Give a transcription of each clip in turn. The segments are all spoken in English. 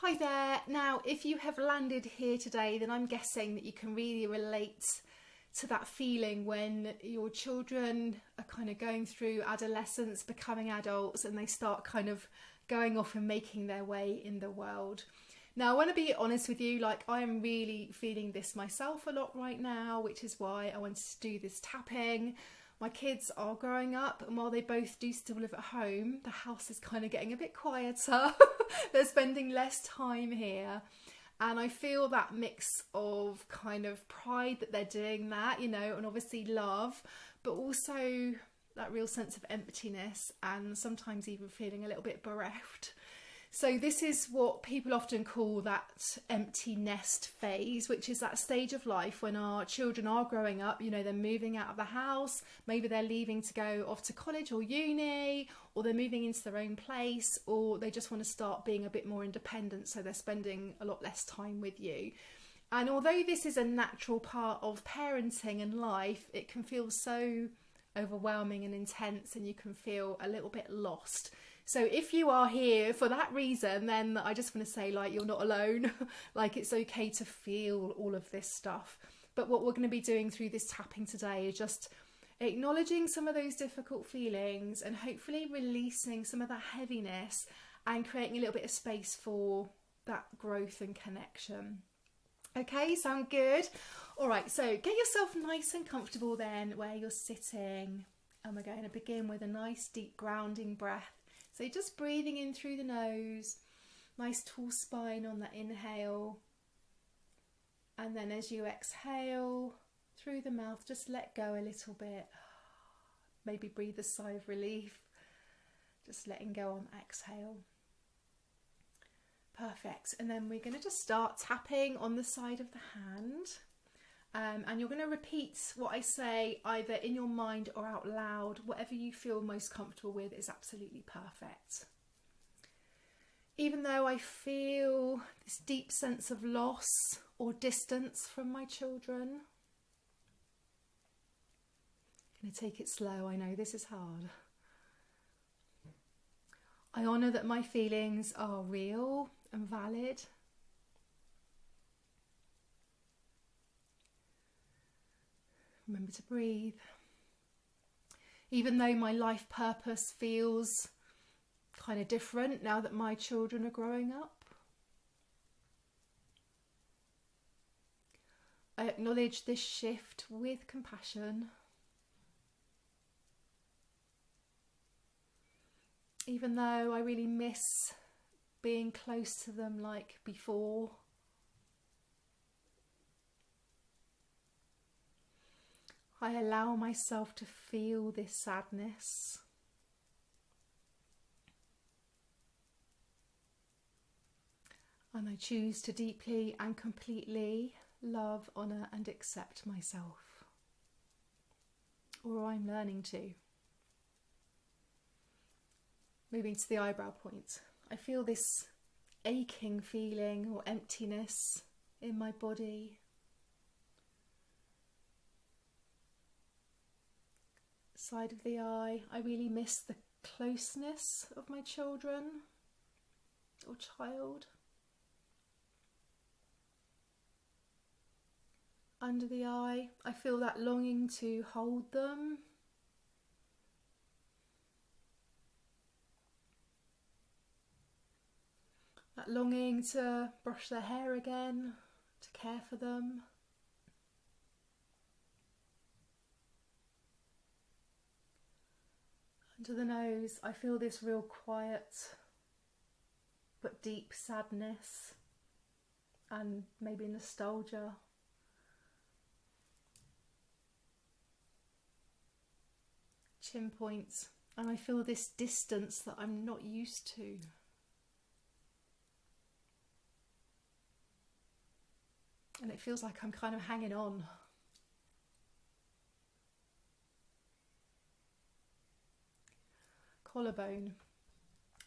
Hi there. Now, if you have landed here today, then I'm guessing that you can really relate to that feeling when your children are kind of going through adolescence, becoming adults, and they start kind of going off and making their way in the world. Now, I want to be honest with you, like I am really feeling this myself a lot right now, which is why I wanted to do this tapping. My kids are growing up, and while they both do still live at home, the house is kind of getting a bit quieter. They're spending less time here. And I feel that mix of kind of pride that they're doing that, you know, and obviously love, but also that real sense of emptiness and sometimes even feeling a little bit bereft. So this is what people often call that empty nest phase, which is that stage of life when our children are growing up, you know, they're moving out of the house, maybe they're leaving to go off to college or uni, or they're moving into their own place, or they just want to start being a bit more independent, so they're spending a lot less time with you. And although this is a natural part of parenting and life, it can feel so overwhelming and intense, and you can feel a little bit lost. So if you are here for that reason, then I just want to say, like, you're not alone. Like, it's okay to feel all of this stuff. But what we're going to be doing through this tapping today is just acknowledging some of those difficult feelings and hopefully releasing some of that heaviness and creating a little bit of space for that growth and connection. Okay, sound good? All right, so get yourself nice and comfortable then where you're sitting. And we're going to begin with a nice deep grounding breath. So just breathing in through the nose, nice tall spine on that inhale. And then as you exhale through the mouth, just let go a little bit. Maybe breathe a sigh of relief. Just letting go on exhale. Perfect. And then we're going to just start tapping on the side of the hand. And you're going to repeat what I say either in your mind or out loud. Whatever you feel most comfortable with is absolutely perfect. Even though I feel this deep sense of loss or distance from my children, I'm going to take it slow. I know this is hard. I honour that my feelings are real and valid. Remember to breathe. Even though my life purpose feels kind of different now that my children are growing up, I acknowledge this shift with compassion. Even though I really miss being close to them like before, I allow myself to feel this sadness. And I choose to deeply and completely love, honour and accept myself. Or I'm learning to. Moving to the eyebrow point. I feel this aching feeling or emptiness in my body. Side of the eye, I really miss the closeness of my children or child. Under the eye, I feel that longing to hold them. That longing to brush their hair again, to care for them. Under the nose, I feel this real quiet but deep sadness and maybe nostalgia. Chin points, and I feel this distance that I'm not used to. And it feels like I'm kind of hanging on. Collarbone.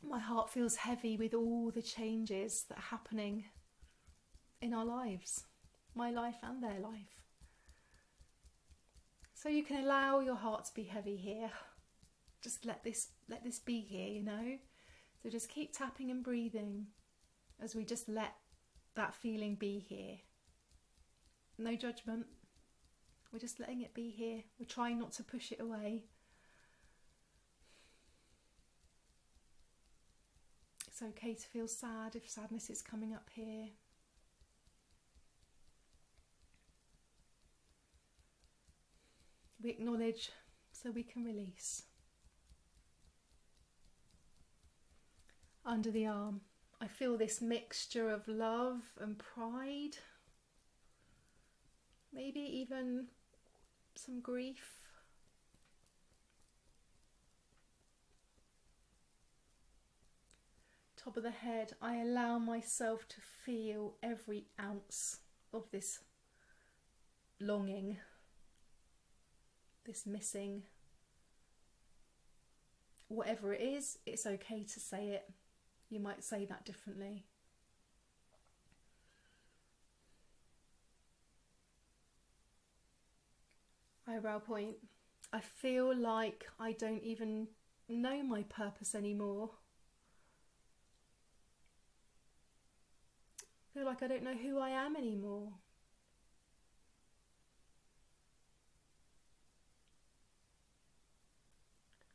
My heart feels heavy with all the changes that are happening in our lives, my life and their life. So you can allow your heart to be heavy here. Just let this be here, you know. So just keep tapping and breathing as we just let that feeling be here. No judgment. We're just letting it be here. We're trying not to push it away. It's okay to feel sad if sadness is coming up here. We acknowledge so we can release. Under the arm, I feel this mixture of love and pride. Maybe even some grief. Top of the head, I allow myself to feel every ounce of this longing, this missing. Whatever it is, it's okay to say it. You might say that differently. Eyebrow point. I feel like I don't even know my purpose anymore. I feel like I don't know who I am anymore.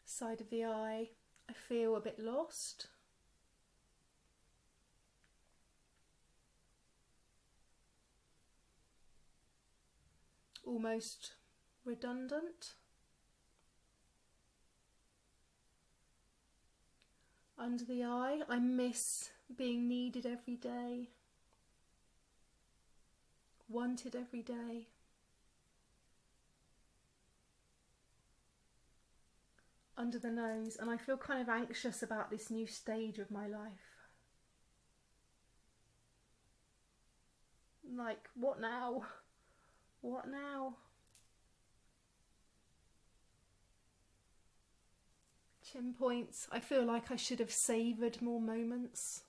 Side of the eye, I feel a bit lost. Almost redundant. Under the eye, I miss being needed every day. Wanted every day. Under the nose, and I feel kind of anxious about this new stage of my life. Like, what now? What now? Chin points, I feel like I should have savoured more moments.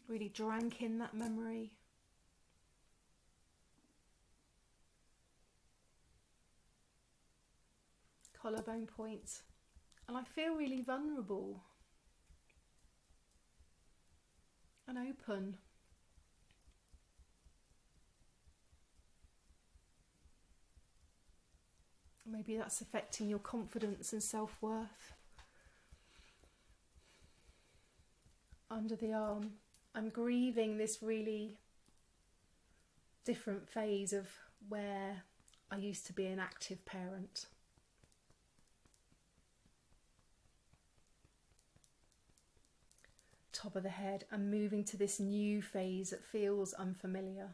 Really drank in that memory. Collarbone points, and I feel really vulnerable and open. Maybe that's affecting your confidence and self-worth. Under the arm, I'm grieving this really different phase of where I used to be an active parent. Top of the head, I'm moving to this new phase that feels unfamiliar.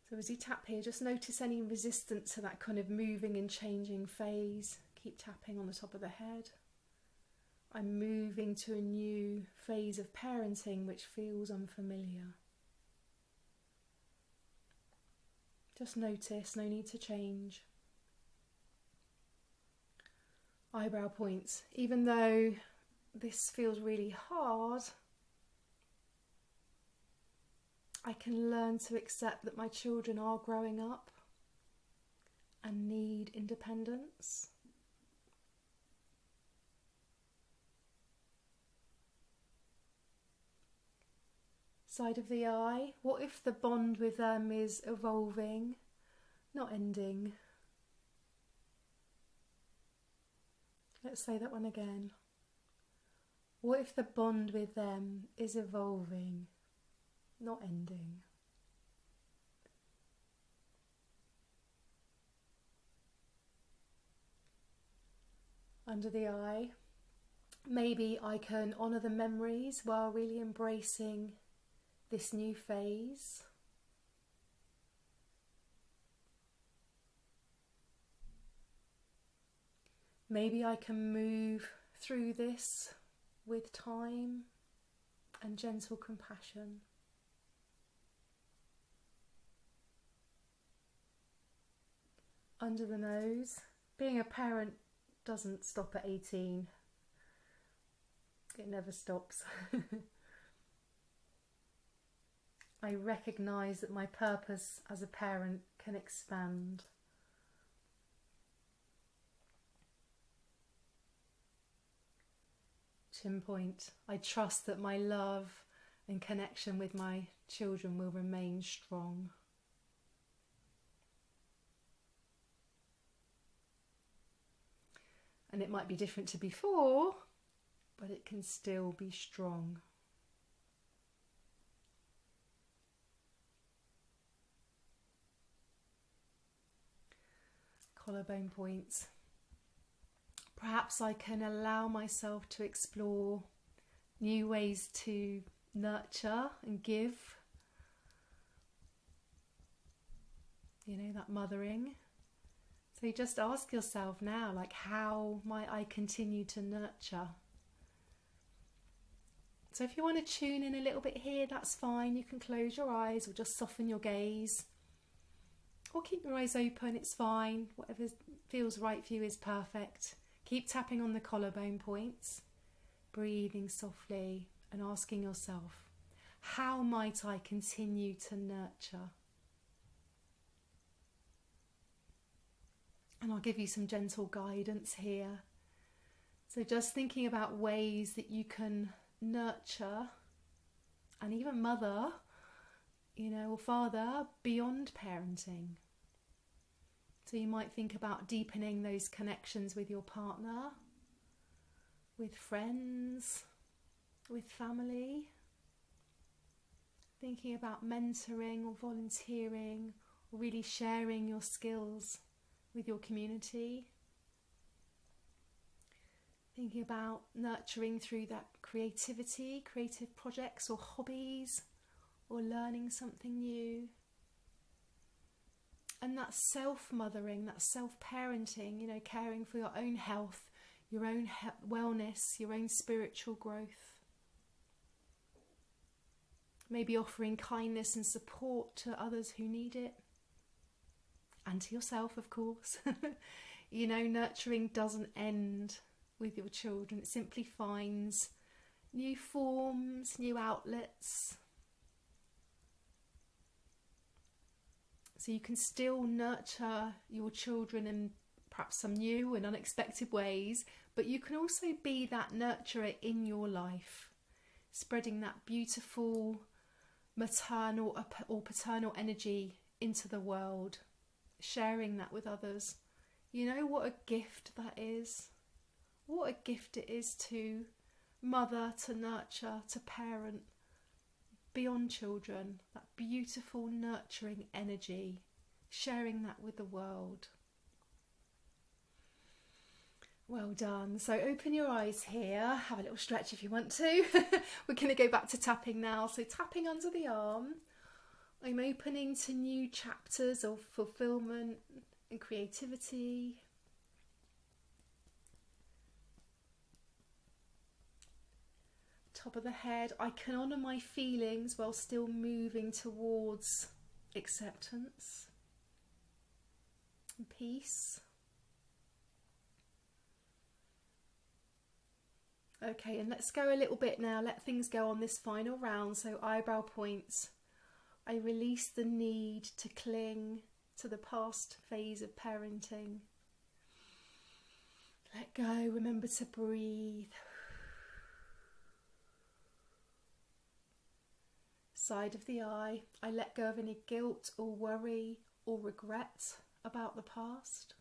So as you tap here, just notice any resistance to that kind of moving and changing phase. Keep tapping on the top of the head. I'm moving to a new phase of parenting which feels unfamiliar. Just notice, no need to change. Eyebrow points. Even though this feels really hard, I can learn to accept that my children are growing up and need independence. Side of the eye, what if the bond with them is evolving, not ending? Let's say that one again. What if the bond with them is evolving, not ending? Under the eye, maybe I can honour the memories while really embracing this new phase. Maybe I can move through this with time and gentle compassion. Under the nose, being a parent doesn't stop at 18. It never stops. I recognise that my purpose as a parent can expand. Chin point. I trust that my love and connection with my children will remain strong. And it might be different to before, but it can still be strong. Collarbone points. Perhaps I can allow myself to explore new ways to nurture and give. You know, that mothering. So you just ask yourself now, like, how might I continue to nurture? So if you want to tune in a little bit here, that's fine. You can close your eyes or just soften your gaze. Or keep your eyes open, it's fine. Whatever feels right for you is perfect. Keep tapping on the collarbone points, breathing softly and asking yourself, how might I continue to nurture? And I'll give you some gentle guidance here. So just thinking about ways that you can nurture and even mother, or father beyond parenting. So you might think about deepening those connections with your partner, with friends, with family. Thinking about mentoring or volunteering, or really sharing your skills with your community. Thinking about nurturing through that creativity, creative projects or hobbies, or learning something new. And that self-mothering, that self-parenting, caring for your own health, your own wellness, your own spiritual growth. Maybe offering kindness and support to others who need it. And to yourself, of course. Nurturing doesn't end with your children. It simply finds new forms, new outlets. So you can still nurture your children in perhaps some new and unexpected ways, but you can also be that nurturer in your life, spreading that beautiful maternal or paternal energy into the world, sharing that with others. What a gift that is. What a gift it is to mother, to nurture, to parent beyond children. That beautiful nurturing energy, sharing that with the world. Well done. So open your eyes here, have a little stretch if you want to. We're going to go back to tapping now. So tapping under the arm. I'm opening to new chapters of fulfillment and creativity. Top of the head, I can honour my feelings while still moving towards acceptance and peace. Okay, and let's go a little bit now. Let things go on this final round. So eyebrow points. I release the need to cling to the past phase of parenting. Let go, remember to breathe. Side of the eye, I let go of any guilt or worry or regret about the past.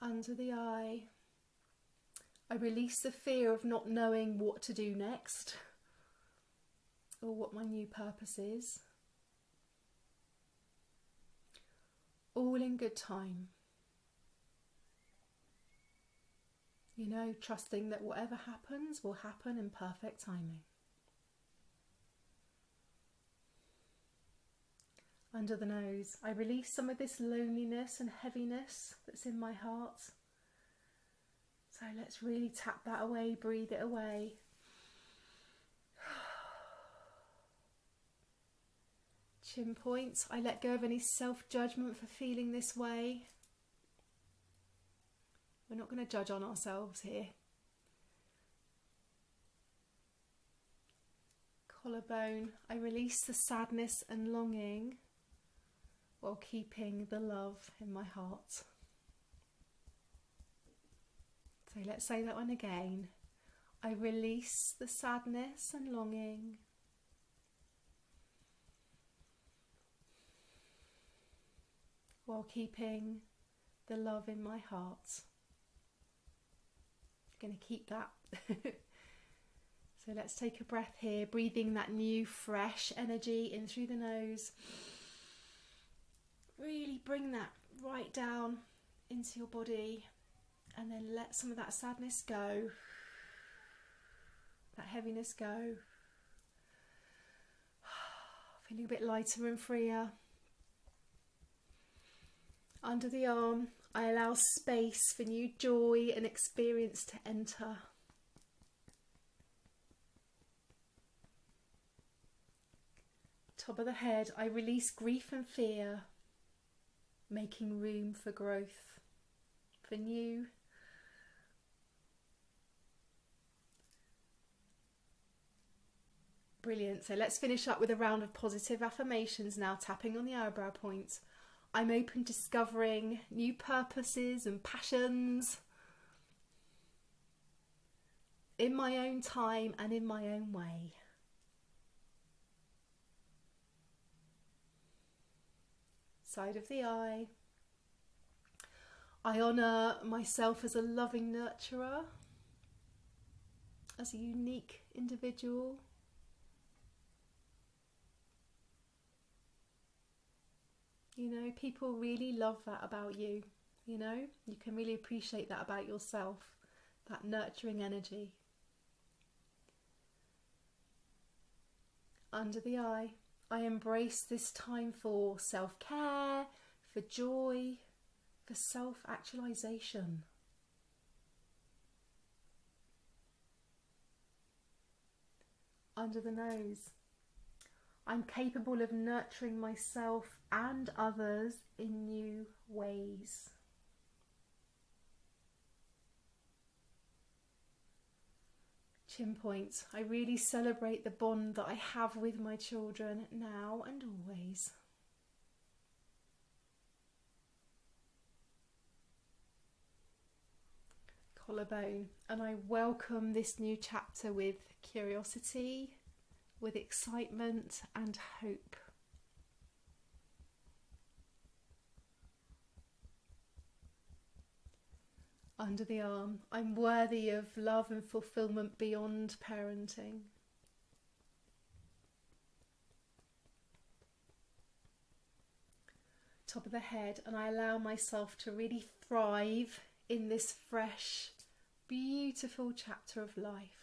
Under the eye, I release the fear of not knowing what to do next or what my new purpose is. All in good time. Trusting that whatever happens will happen in perfect timing. Under the nose, I release some of this loneliness and heaviness that's in my heart. So let's really tap that away, breathe it away. Chin points, I let go of any self-judgment for feeling this way. We're not going to judge on ourselves here. Collarbone, I release the sadness and longing while keeping the love in my heart. So let's say that one again. I release the sadness and longing. While keeping the love in my heart. I'm going to keep that. So let's take a breath here, breathing that new fresh energy in through the nose. Really bring that right down into your body, and then let some of that sadness go, that heaviness go. Feeling a bit lighter and freer. Under the arm, I allow space for new joy and experience to enter. Top of the head, I release grief and fear, making room for growth, for new. Brilliant. So let's finish up with a round of positive affirmations now, tapping on the eyebrow points. I'm open to discovering new purposes and passions in my own time and in my own way. Side of the eye. I honour myself as a loving nurturer, as a unique individual. You know, people really love that about you. You know, you can really appreciate that about yourself, that nurturing energy. Under the eye, I embrace this time for self-care, for joy, for self-actualization. Under the nose, I'm capable of nurturing myself and others in new ways. Chin point, I really celebrate the bond that I have with my children now and always. Collarbone, and I welcome this new chapter with curiosity, with excitement and hope. Under the arm, I'm worthy of love and fulfillment beyond parenting. Top of the head, and I allow myself to really thrive in this fresh, beautiful chapter of life.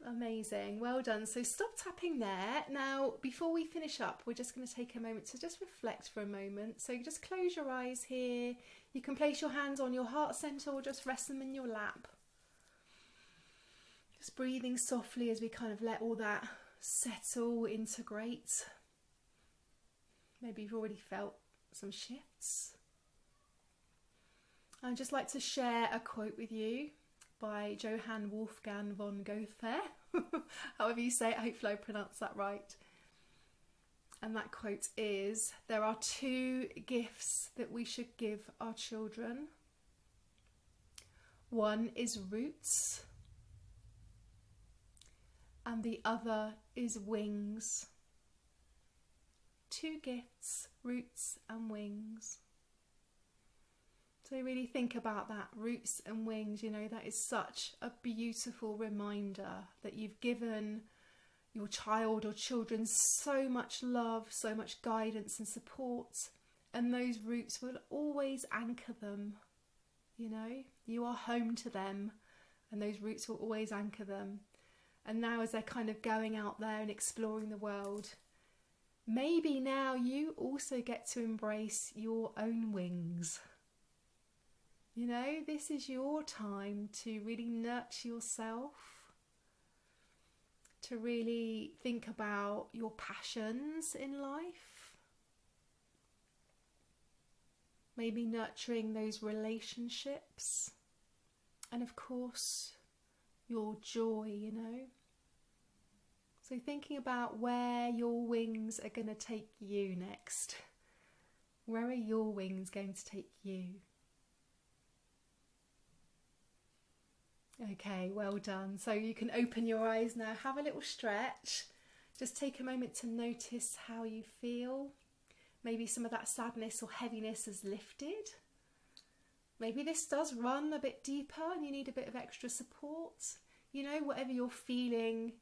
Amazing, well done. So stop tapping there. Now, before we finish up, we're just going to take a moment to just reflect for a moment. So just close your eyes here. You can place your hands on your heart center or just rest them in your lap. Just breathing softly as we kind of let all that settle, integrate. Maybe you've already felt some shifts. I'd just like to share a quote with you by Johann Wolfgang von Goethe, however you say it, hopefully I pronounced that right. And that quote is, there are two gifts that we should give our children. One is roots, and the other is wings. Two gifts, roots and wings. So really think about that, roots and wings, you know, that is such a beautiful reminder that you've given your child or children so much love, so much guidance and support, and those roots will always anchor them, you know, you are home to them and those roots will always anchor them. And now as they're kind of going out there and exploring the world, maybe now you also get to embrace your own wings. You know, this is your time to really nurture yourself, to really think about your passions in life, maybe nurturing those relationships, and of course, your joy, you know. So thinking about where your wings are going to take you next. Where are your wings going to take you? Okay, well done. So you can open your eyes now, have a little stretch. Just take a moment to notice how you feel. Maybe some of that sadness or heaviness has lifted. Maybe this does run a bit deeper and you need a bit of extra support. You know, whatever you're feeling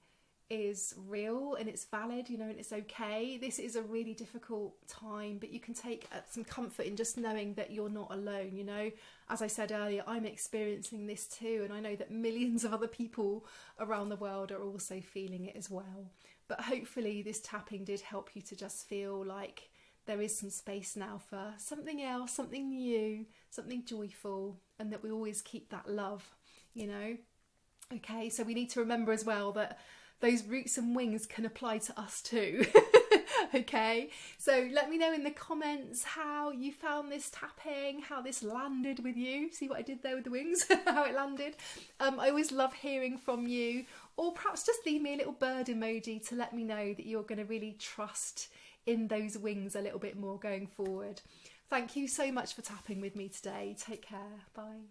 is real and it's valid, you know, and it's okay. This is a really difficult time, but you can take some comfort in just knowing that you're not alone, you know. As I said earlier, I'm experiencing this too, and I know that millions of other people around the world are also feeling it as well. But hopefully this tapping did help you to just feel like there is some space now for something else, something new, something joyful, and that we always keep that love, you know. Okay, so we need to remember as well that those roots and wings can apply to us too. Okay, so let me know in the comments how you found this tapping, how this landed with you. See what I did there with the wings, how it landed. I always love hearing from you, or perhaps just leave me a little bird emoji to let me know that you're going to really trust in those wings a little bit more going forward. Thank you so much for tapping with me today. Take care. Bye.